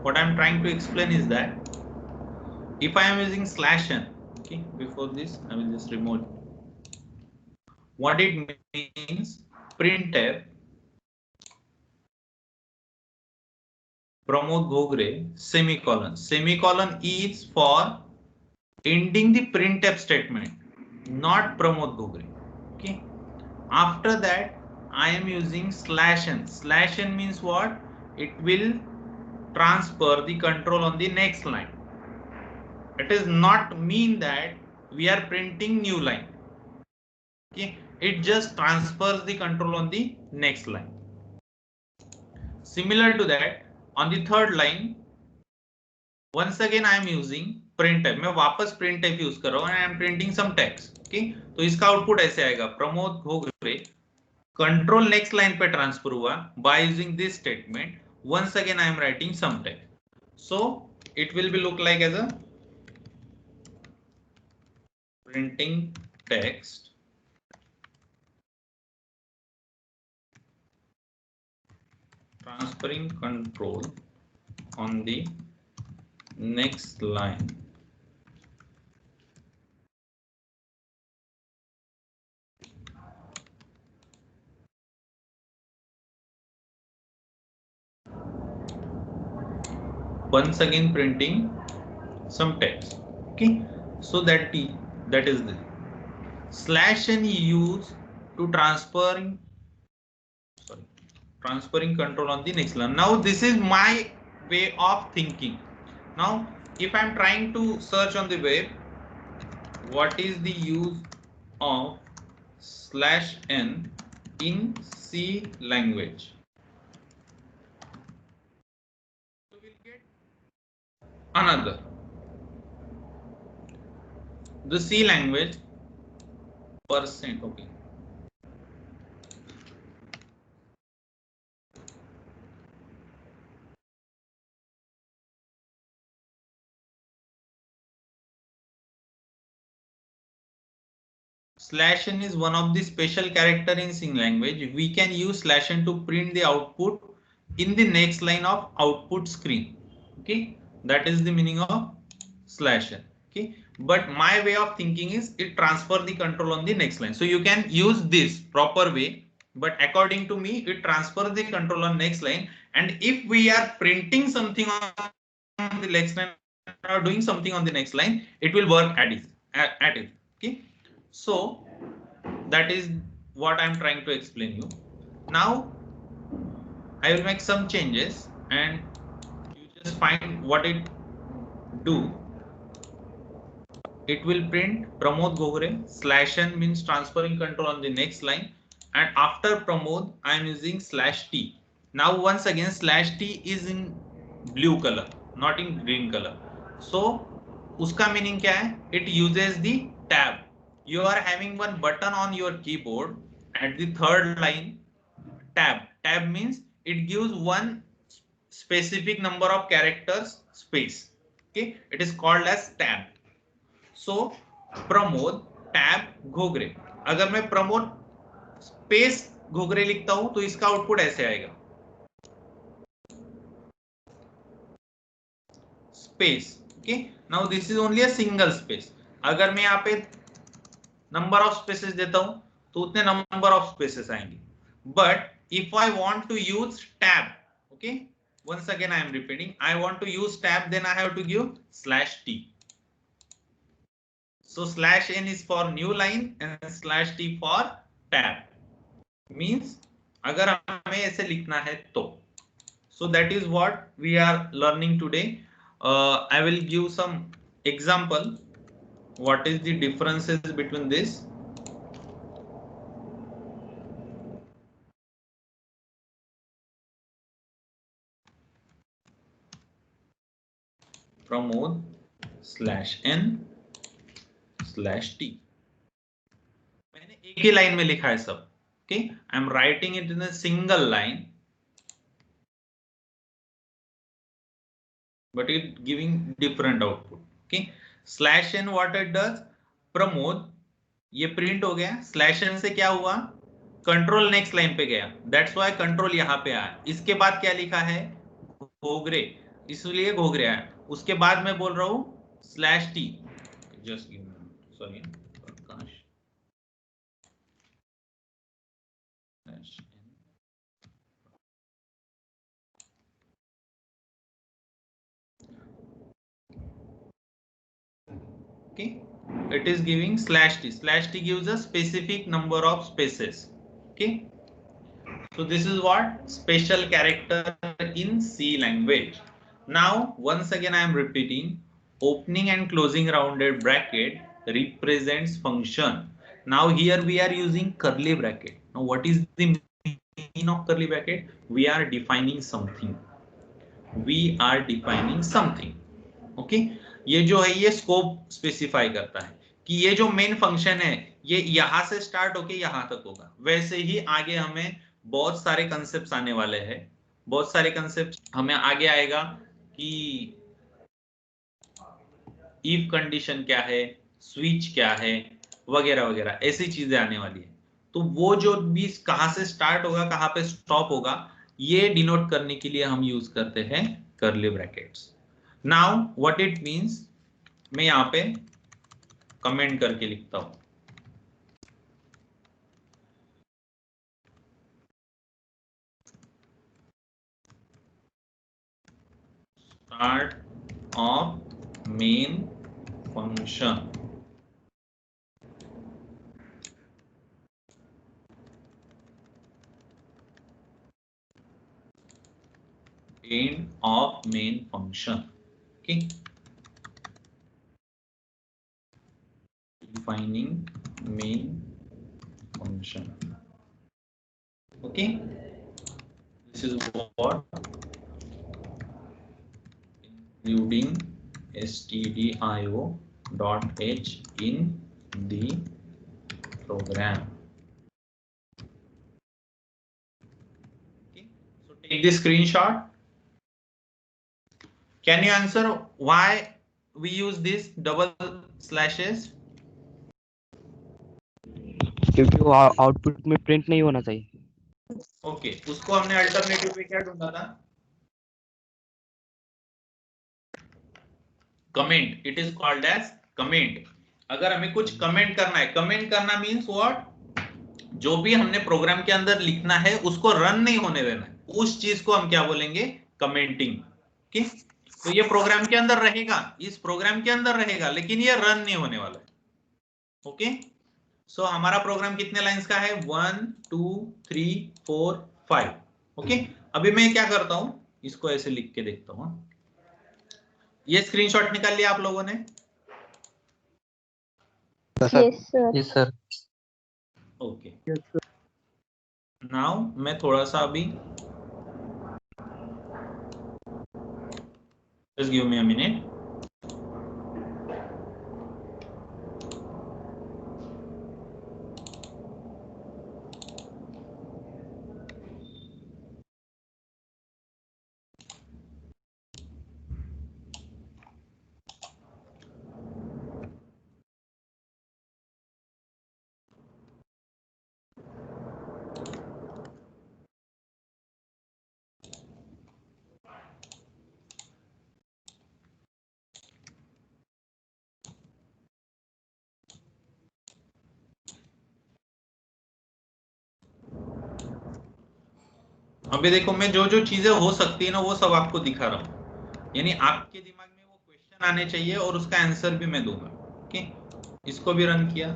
what I'm trying to explain is that if I am using /n, okay, before this I will just remove what it means. Printf Pramod Ghogre semicolon. Semicolon is for ending the printf statement, not Pramod Ghogre. Okay. After that, I am using /n. /n means what? It will transfer the control on the next line. It does not mean that we are printing new line. Okay. It just transfers the control on the next line. Similar to that, on the third line, once again I am using printf. मैं वापस printf use कर रहा हूँ and I am printing some text. Okay, तो इसका output ऐसे आएगा, Pramod Ghogre control next line पे ट्रांसफर हुआ by using this statement. Once again I am writing some text, so it will be look like as a printing text transferring control on the next line. Once again printing some text. Okay, so that is the /n used to transferring control on the next line. Now this is my way of thinking. Now if I'm trying to search on the web, what is the use of /n in C language, so we'll get another, the C language %. Okay, /n is one of the special character in C language. We can use /n to print the output in the next line of output screen. Okay, that is the meaning of /n. Okay, but my way of thinking is it transfer the control on the next line. So you can use this proper way, but according to me, it transfers the control on next line. And if we are printing something on the next line or doing something on the next line, it will work at it. Okay, so that is what I'm trying to explain you. Now I will make some changes and you just find what it do. It will print Pramod Ghogre. /n means transferring control on the next line, and after Pramod I am using /t. Now once again /t is in blue color, not in green color. So uska meaning क्या है? It uses the tab. You are having one button on your keyboard at the third line, tab. Tab means it gives one specific number of characters space. Okay, it is called as tab. So Pramod tab Ghogre, अगर मैं Pramod space Ghogre लिखता हूं तो इसका output ऐसे आएगा, space. Okay, now this is only a single space. अगर मैं यहाँ पे नंबर ऑफ स्पेसेस देता हूं तो उतने नंबर ऑफ स्पेसेस आएंगे. But if I want to use tab, okay, once again I am repeating, I want to use tab, then I have to give /t. So /n is for new line and /t for tab. Means अगर हमें ऐसे लिखना है तो. So that is what we are learning today. I will give some example. What is the differences between this? Pramod /n /t. मैंने एक ही line में लिखा है सब. Okay, I am writing it in a single line, but it giving different output. Okay, /n what it does, Pramod ये print हो गया. /n से क्या हुआ, कंट्रोल नेक्स्ट लाइन पे गया. दैट्स व्हाई कंट्रोल यहाँ पे आया. इसके बाद क्या लिखा है, घोगरे. इसलिए घोग रहा है। उसके बाद मैं बोल रहा हूँ slash T, just sorry Prakash, okay, it is giving slash t. Slash t gives a specific number of spaces. Okay, so this is what special character in C language. Now once again I am repeating, opening and closing rounded bracket represents function. Now here we are using curly bracket. Now what is the meaning of curly bracket? We are defining something. We are defining something. Okay, ये जो है ये scope specify करता है कि ये जो main function है ये यहां से स्टार्ट होके यहां तक होगा। वैसे ही आगे हमें बहुत सारे कंसेप्ट्स आने वाले हैं, बहुत सारे कंसेप्ट हमें आगे आएगा कि इफ कंडीशन क्या है, स्विच क्या है, वगैरह वगैरह ऐसी चीजें आने वाली है। तो वो जो भी कहां से स्टार्ट होगा कहां पे स्टॉप होगा ये डिनोट करने के लिए हम यूज करते हैं curly brackets. Now what it means, मैं यहां पे कमेंट करके लिखता हूं, start of main function, end of main function. Okay, defining main function. Okay, this is what including stdio dot h in the program. Okay, so take the screenshot. Can you answer why we use this double slashes? क्योंकि वो output में print नहीं होना चाहिए। Okay, उसको हमने alternative पे क्या ढूंढा था? Comment, it is called as comment. अगर हमें कुछ कमेंट करना है, कमेंट करना मींस व्हाट, जो भी हमने प्रोग्राम के अंदर लिखना है उसको रन नहीं होने देना है, उस चीज को हम क्या बोलेंगे? कमेंटिंग। ओके, तो ये प्रोग्राम के अंदर रहेगा, इस प्रोग्राम के अंदर रहेगा, लेकिन ये रन नहीं होने वाला है। ओके, सो हमारा प्रोग्राम कितने लाइंस का है? 1 2 3 4 5। ओके, अभी मैं क्या करता हूं, इसको ऐसे लिख के देखता हूं। ये स्क्रीनशॉट निकाल लिया आप लोगों ने? Yes sir. ओके, नाउ मैं थोड़ा सा अभी, just give me a minute. अभी देखो, मैं जो जो चीजें हो सकती है ना वो सब आपको दिखा रहा हूं, यानी आपके दिमाग में वो क्वेश्चन आने चाहिए और उसका आंसर भी मैं दूंगा। ओके, इसको भी रन किया,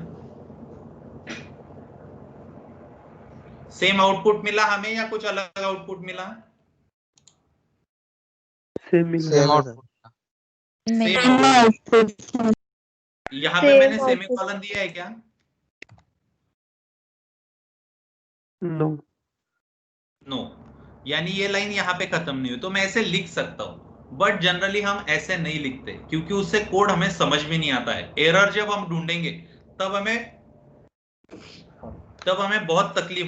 सेम आउटपुट मिला हमें या कुछ अलग आउटपुट मिला? Same output. यहाँ पे मैंने सेमीकोलन दिया है क्या? नो नो, यानी ये लाइन यहाँ पे खत्म नहीं हुई, तो मैं ऐसे लिख सकता हूँ, बट जनरली हम ऐसे नहीं लिखते क्योंकि उससे कोड हमें समझ में नहीं आता है। एरर जब हम ढूंढेंगे तब हमें बहुत तकलीफ